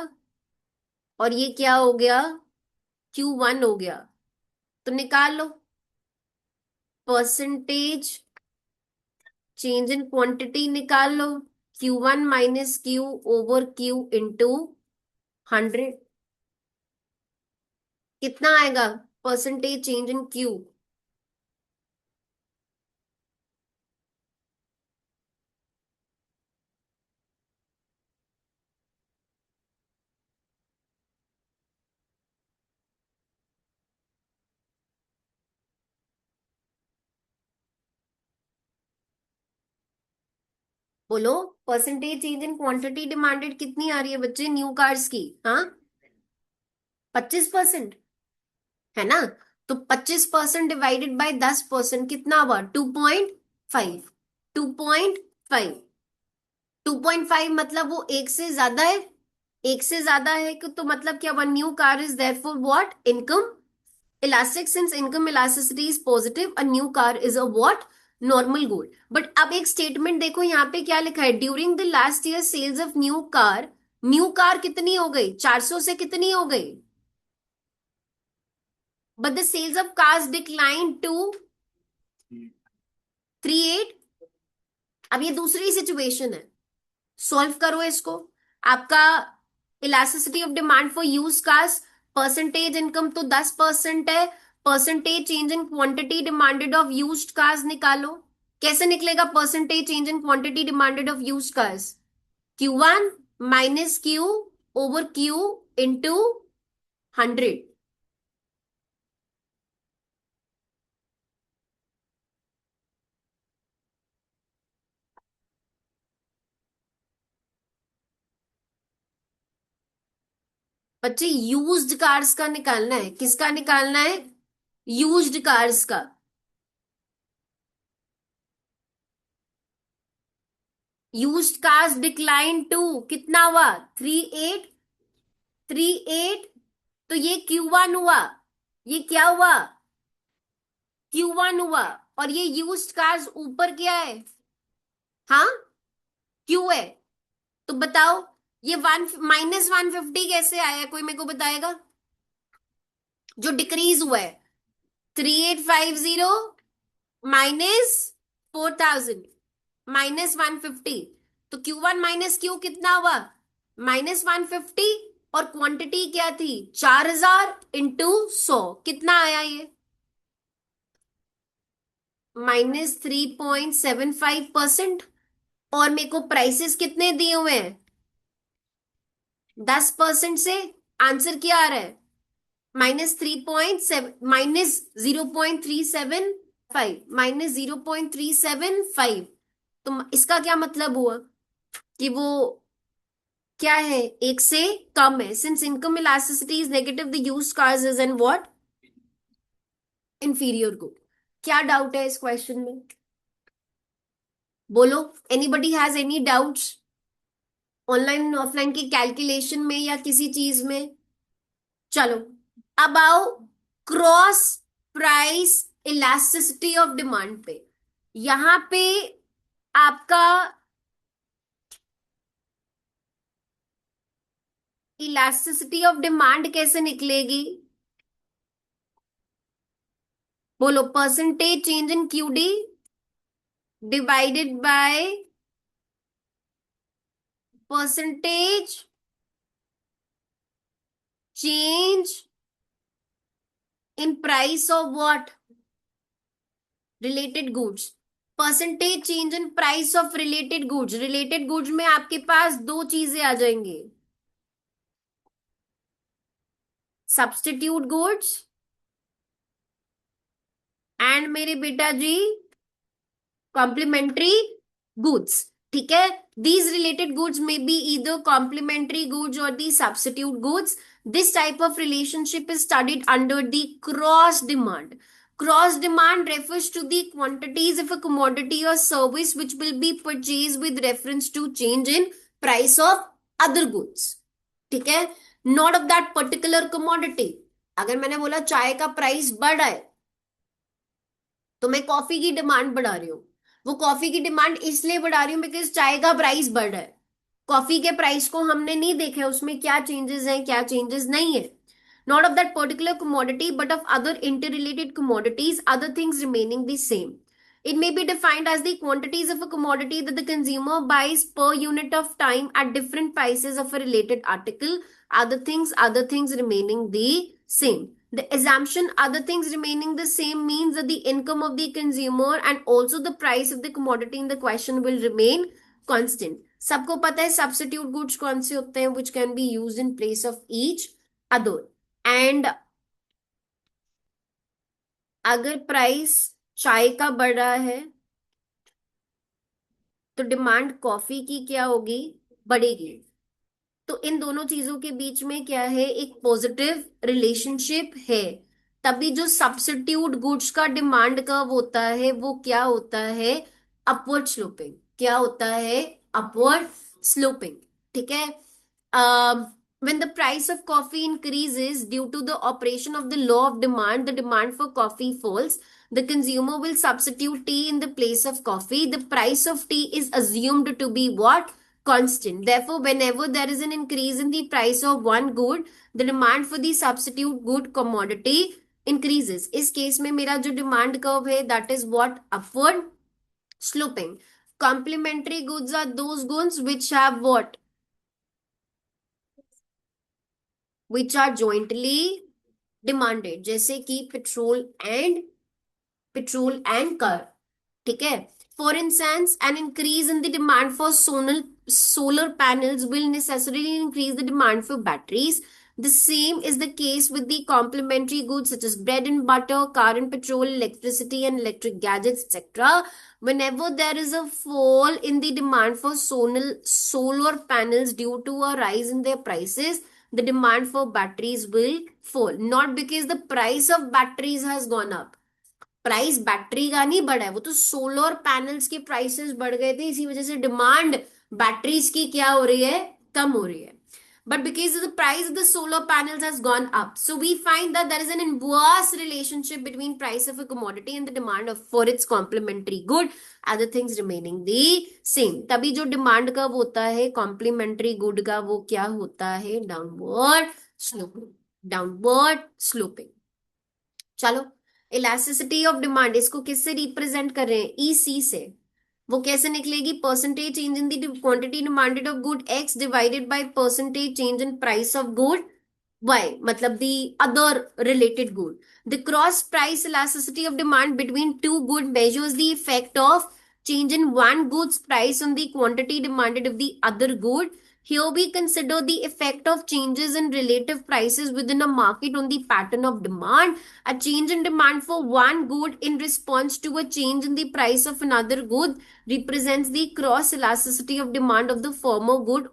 और ये क्या हो गया? Q1 हो गया. तो निकाल लो परसेंटेज चेंज इन क्वांटिटी, निकाल लो. Q1 minus Q over Q into 100. कितना आएगा परसेंटेज चेंज इन क्यू? बोलो, percentage change in quantity demanded कितनी आ रही है बच्चे न्यू कार्स की? हाँ, 25% है ना. तो 25% डिवाइडेड बाय 10% कितना हुआ? 2.5. 2.5. 2.5 मतलब वो एक से ज्यादा है. एक से ज्यादा है तो मतलब क्या? One new car is therefore what? Income elastic. Since income elasticity is positive, a new car is a what? Normal good. But अब एक स्टेटमेंट देखो यहाँ पे क्या लिखा है? During the last year sales of new car. New car कितनी हो गई? 400 से कितनी हो गई? But the sales of cars decline to 38. अब ये दूसरी सिचुएशन है, सॉल्व करो इसको. आपका elasticity of demand for use cars, percentage income तो 10% है. Percentage change in quantity demanded of used cars निकालो. कैसे निकलेगा percentage change in quantity demanded of used cars? Q1 minus Q over Q into 100. बच्चे used cars का निकालना है. किसका निकालना है? यूज्ड कार्स का. यूज्ड कार्स डिक्लाइन टू कितना हुआ? 38, 38। तो ये Q1 हुआ, ये क्या हुआ? Q1 हुआ। और ये यूज्ड कार्स ऊपर क्या है? हाँ, क्यू है। तो बताओ ये वन -150 कैसे आया? कोई मेरे को बताएगा? जो डिक्रीज हुआ है, 3850 -4000 -150। तो Q1 माइनस क्यू कितना हुआ? -150। और क्वांटिटी क्या थी? 4000 इंटू 100, कितना आया ये? -3.75%। और मेरे को प्राइसेस कितने दिए हुए हैं? 10% से आंसर क्या आ रहा है? -3.7, -0.375, -0.375। तो इसका क्या मतलब हुआ? कि वो क्या है, एक से कम है। Since income elasticity is negative, the used cars is an what? Inferior good. क्या डाउट है इस क्वेश्चन में? बोलो, anybody has any doubts online offline की कैलकुलेशन में या किसी चीज में? चलो, अब आओ cross price elasticity of demand पे। यहां पे आपका इलास्टिसिटी ऑफ डिमांड कैसे निकलेगी? बोलो, percentage change in QD divided by percentage change in price of what? Related goods. Percentage change in price of related goods. Related goods में आपके पास दो चीजें आ जाएंगी, सब्स्टिट्यूट गुड्स एंड मेरे बेटा जी कॉम्प्लीमेंट्री गुड्स। ठीक है, these related goods may be either complementary goods or the substitute goods. This type of relationship is studied under the cross demand. Cross demand refers to the quantities of a commodity or service which will be purchased with reference to change in price of other goods. ठीक है, not of that particular commodity. अगर मैंने बोला चाय का price बढ़ा है, तो मैं कॉफी की डिमांड बढ़ा रही हूँ। वो कॉफी की डिमांड इसलिए बढ़ा रही हूँ बिकॉज चाय का प्राइस बढ़ रहा है। कॉफी के प्राइस को हमने नहीं देखा उसमें क्या चेंजेस हैं क्या चेंजेस नहीं है। Not of that particular commodity but of other inter related commodities, other things remaining the same. It may be defined as the quantities of a commodity that the consumer buys per unit of time at different prices of a related article. Other things remaining the same. The assumption other things remaining the same means that the income of the consumer and also the price of the commodity in the question will remain constant. सबको पता है substitute goods कौन से होते हैं which can be used in place of each other. And अगर price चाय का बढ़ रहा है तो डिमांड कॉफी की क्या होगी? बढ़ेगी। तो इन दोनों चीजों के बीच में क्या है? एक पॉजिटिव रिलेशनशिप है। तभी जो सब्स्टिट्यूट गुड्स का डिमांड कर्व होता है वो क्या होता है? Upward sloping. क्या होता है? Upward sloping. ठीक है। When the price of coffee increases due to the operation of the law of demand, the demand for coffee falls. The consumer will substitute tea in the place of coffee. The price of tea is assumed to be what? Constant. Therefore, whenever there is an increase in the price of one good, the demand for the substitute good commodity increases. इस case में मेरा जो demand curve है that is what? Upward sloping. Complementary goods are those goods which have what? Which are jointly demanded. जैसे कि petrol and car. ठीक है। For instance N increase in the demand for solar panels will necessarily increase the demand for batteries. The same is the case with the complementary goods such as bread and butter, car and petrol, electricity and electric gadgets, etc. Whenever there is a fall in the demand for solar panels due to a rise in their prices, the demand for batteries will fall. Not because the price of batteries has gone up, price battery का नहीं बढ़ा है, वो तो solar panels के prices बढ़ गए थे, इसी वजह से डिमांड बैटरीज की क्या हो रही है, कम हो रही है. But because the price of the solar panels has gone up, so we find that there is an inverse relationship between price of a commodity and the demand of for its complementary good, other things remaining the same. तभी जो demand कब होता है complementary good का, वो क्या होता है, डाउनवर्ड स्लोपिंग. Downward sloping. चलो, इलास्टिसिटी ऑफ डिमांड इसको किससे रिप्रेजेंट कर रहे हैं, ईसी से. वो कैसे निकलेगी, percentage change in the quantity demanded of good X divided by percentage change in price of good Y, मतलब the other related good. The cross price elasticity of demand between two good measures the effect of change in one good's price on the quantity demanded of the other good. Here we consider the effect of changes in relative prices within a market on the pattern of demand. A change in demand for one good in response to a change in the price of another good represents the cross elasticity of demand of the former good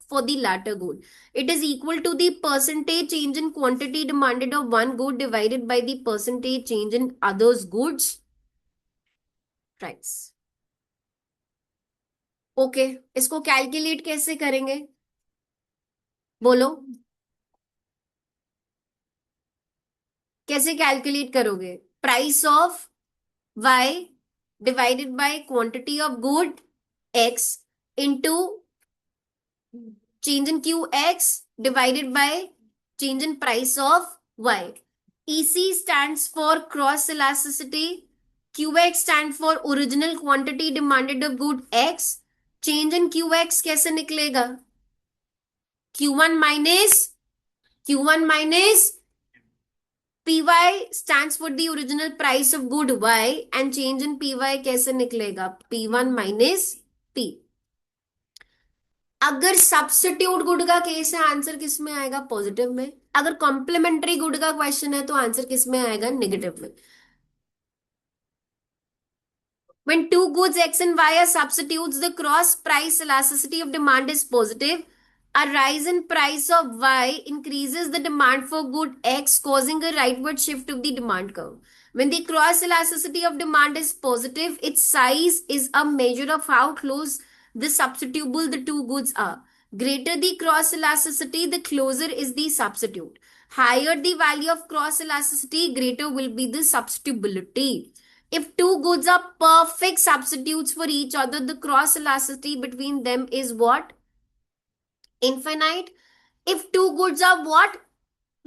for the latter good. It is equal to the percentage change in quantity demanded of one good divided by the percentage change in others goods price. Okay, इसको calculate कैसे करेंगे, बोलो, कैसे calculate करोगे, price of Y divided by quantity of good X into change in qx divided by change in price of y. EC stands for cross elasticity. QX stand for original quantity demanded of good x. Change in QX कैसे निकलेगा, Q1 minus PY stands for the original price of good y and change in PY कैसे निकलेगा, P1 minus P. अगर substitute good का case है answer किस में आएगा, पॉजिटिव में. अगर कॉम्प्लीमेंट्री गुड का क्वेश्चन है तो आंसर किस में आएगा, नेगेटिव में. When two goods X and Y are substitutes, the cross price elasticity of demand is positive. A rise in price of Y increases the demand for good X, causing a rightward shift of the demand curve. When the cross elasticity of demand is positive, its size is a measure of how close the substitutable the two goods are. Greater the cross elasticity, the closer is the substitute. Higher the value of cross elasticity, greater will be the substitutability. If two goods are perfect substitutes for each other, the cross elasticity between them is what? Infinite. If two goods are what?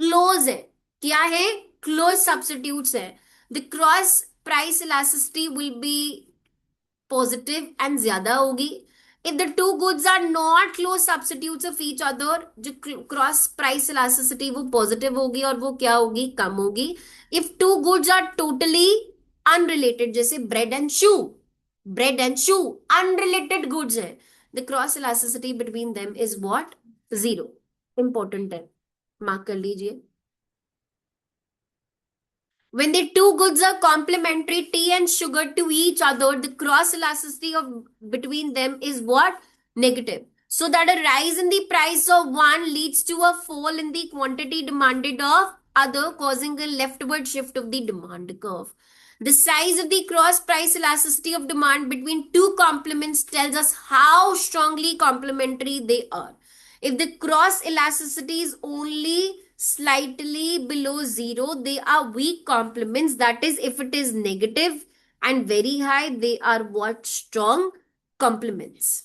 Close है. क्या है? Close substitutes है. The cross price elasticity will be positive and ज्यादा होगी. If the two goods are not close substitutes of each other, जो cross price elasticity वो positive होगी और वो क्या होगी, कम होगी. If two goods are totally unrelated, जैसे bread and shoe unrelated goods है, the cross elasticity between them is what? Zero. Important है, मार्क कर लीजिए. When the two goods are complementary, tea and sugar to each other, the cross elasticity of between them is what? Negative. So that a rise in the price of one leads to a fall in the quantity demanded of other, causing a leftward shift of the demand curve. The size of the cross price elasticity of demand between two complements tells us how strongly complementary they are. If the cross elasticity is only slightly below zero, they are weak complements. That is, if it is negative and very high, they are what? Strong complements.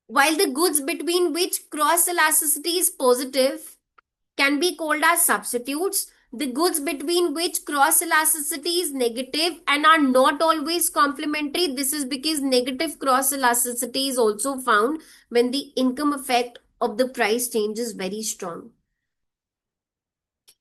While the goods between which cross elasticity is positive can be called as substitutes, the goods between which cross elasticity is negative and are not always complementary. This is because negative cross elasticity is also found when the income effect of the price change is very strong.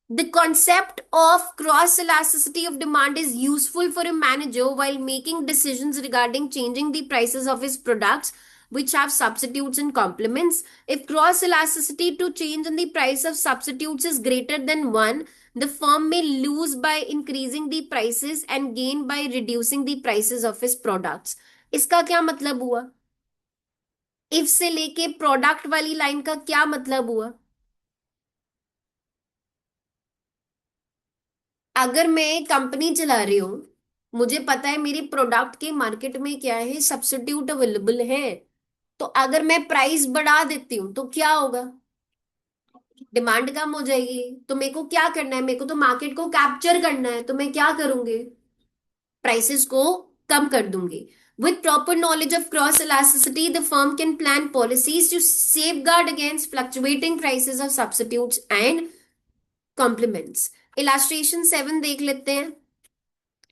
The concept of cross elasticity of demand is useful for a manager while making decisions regarding changing the prices of his products which have substitutes and complements. If cross elasticity to change in the price of substitutes is greater than 1, the firm may lose by increasing the prices and gain by reducing the prices of his products. इसका क्या मतलब हुआ? If से लेके product वाली line का क्या मतलब हुआ? अगर मैं कंपनी चला रही हूँ, मुझे पता है मेरी प्रोडक्ट के मार्केट में क्या है, सब्स्टिट्यूट अवेलेबल है, तो अगर मैं प्राइस बढ़ा देती हूँ तो क्या होगा, डिमांड कम हो जाएगी। तो मेरे को क्या करना है, मेरे को तो मार्केट को कैप्चर करना है, तो मैं क्या करूंगी, प्राइसेस को कम कर दूंगी। With proper knowledge of cross elasticity, the firm can plan policies to safeguard against fluctuating prices of substitutes and complements. Illustration 7 देख लेते हैं,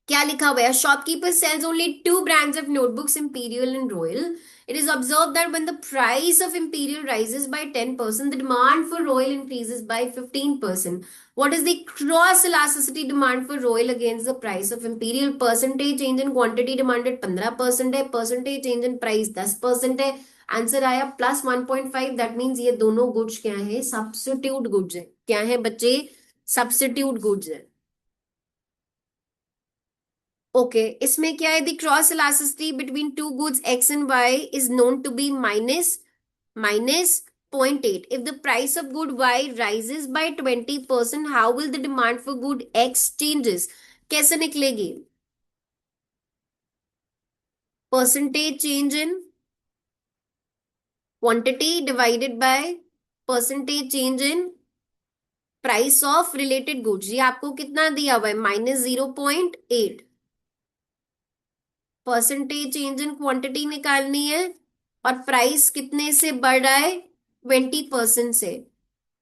क्या लिखा हुआ है। Shopkeeper sells only two brands of notebooks, Imperial and Royal. It is observed that when the price of Imperial rises by 10%, the demand for Royal increases by 15%. What is the cross elasticity demand for Royal against the price of Imperial? Percentage change in quantity demanded 15% है, percentage change in price 10% है। Answer आया +1.5। That means ये दोनों goods क्या है, substitute goods है। क्या है बच्चे, सब्स्टिट्यूट गुड्स है। ओके, इसमें क्या है, the cross elasticity between two goods X and Y is known to be minus 0.8। If the price of good Y rises by 20%, how will the demand for good X changes. कैसे निकलेगी, percentage change in quantity divided by percentage change in price of related goods. ये आपको कितना दिया हुआ है, -0.8। Percentage change in quantity निकालनी है, और प्राइस कितने से बढ़ रहा है, 20% से।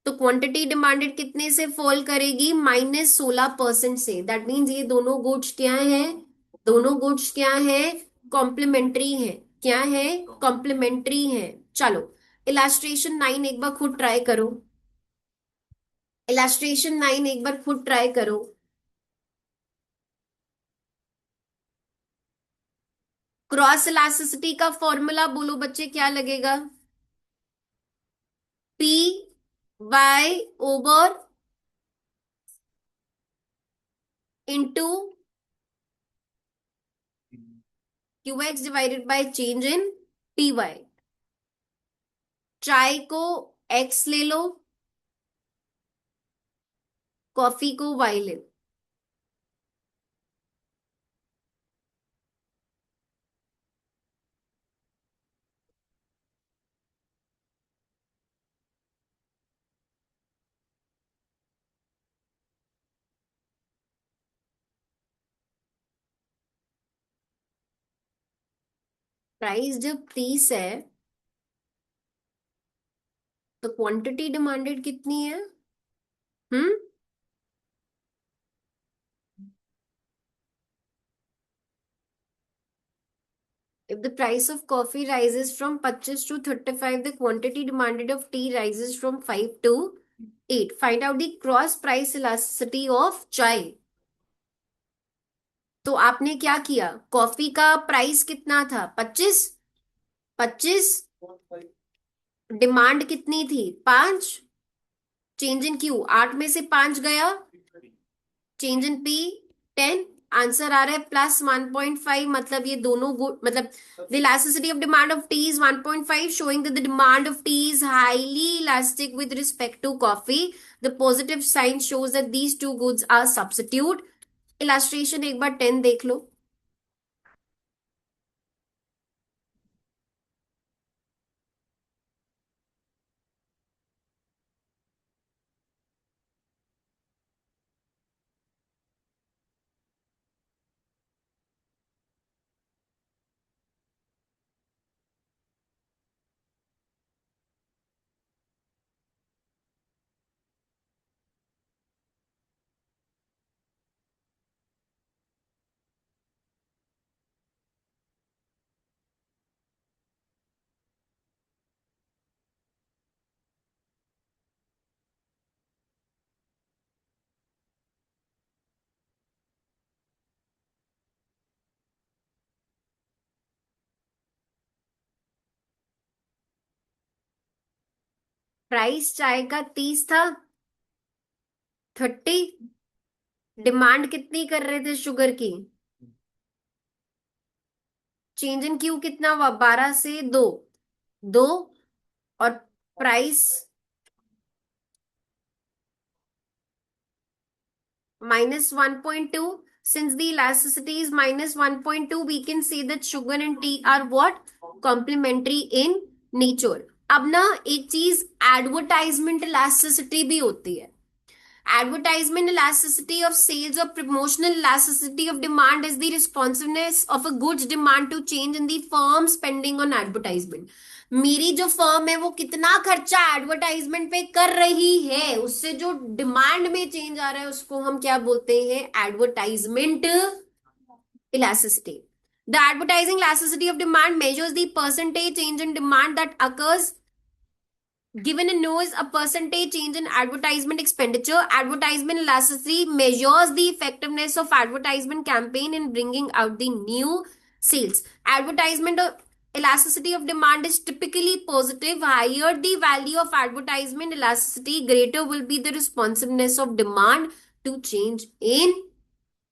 तो क्वांटिटी डिमांडेड कितने से फॉल करेगी, -16% से। दैट मीन्स ये दोनों गुड्स क्या है, दोनों गुड्स क्या है, कॉम्प्लीमेंट्री है। क्या है, कॉम्प्लीमेंट्री है। चलो, इलास्ट्रेशन 9 एक बार खुद ट्राई करो। इलास्ट्रेशन 9 एक बार खुद ट्राई करो। क्रॉस इलास्टिसिटी का फॉर्मूला बोलो बच्चे, क्या लगेगा, P Y over into Q X divided by change in P Y. चाय को एक्स ले लो, कॉफी को वाई ले लो। प्राइस जब 30 है तो क्वांटिटी डिमांडेड कितनी है, हम्म, if the price of coffee rises from 25 to 35, the quantity demanded of tea rises from 5 to 8। Find out the cross price elasticity of chai। तो आपने क्या किया, कॉफी का प्राइस कितना था, 25, 25, डिमांड कितनी थी, 5, चेंज इन क्यू 8 में से 5 गया, चेंज इन पी 10। आंसर आ रहा है +1.5। मतलब ये दोनों मतलब the elasticity of demand of tea is 1.5, showing that the demand of tea is highly elastic with respect to coffee। The positive sign shows that these two goods are substitute। illustration एक बार 10 देख लो। Price चाय का 30 था, 30, demand कितनी कर रहे थे sugar की, चेंज इन क्यू कितना हुआ, 12 से 2, 2, और price minus 1.2. Since the elasticity is minus 1.2, we can say that sugar and tea are what? Complementary in nature. अब ना एक चीज एडवर्टाइजमेंट इलास्टिसिटी भी होती है. Advertisement elasticity of sales or promotional elasticity of demand is the responsiveness of a goods demand to change in the firm spending on advertisement. मेरी जो firm है वो कितना खर्चा एडवर्टाइजमेंट पे कर रही है, उससे जो डिमांड में चेंज आ रहा है उसको हम क्या बोलते हैं? Advertisement elasticity. The advertising elasticity of demand measures the percentage change in demand that occurs given a noise a percentage change in advertisement expenditure. Advertisement elasticity measures the effectiveness of advertisement campaign in bringing out the new sales. Advertisement elasticity of demand is typically positive. Higher the value of advertisement elasticity, greater will be the responsiveness of demand to change in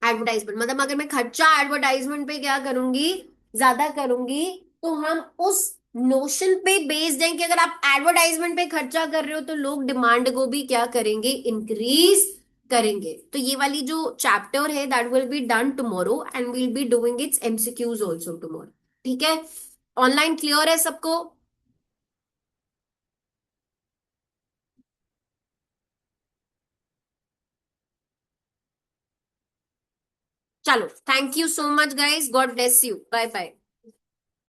advertisement. मतलब अगर मैं खर्चा advertisement पे क्या करूंगी, ज्यादा करूंगी, तो हम उस नोशन पे बेस्ड हैं कि अगर आप एडवर्टाइजमेंट पे खर्चा कर रहे हो तो लोग डिमांड को भी क्या करेंगे? इंक्रीज करेंगे. तो ये वाली जो चैप्टर है that will be done tomorrow and we'll be doing its MCQs also tomorrow. ठीक है? ऑनलाइन क्लियर है सबको? चलो, thank you so much guys, God bless you, bye bye.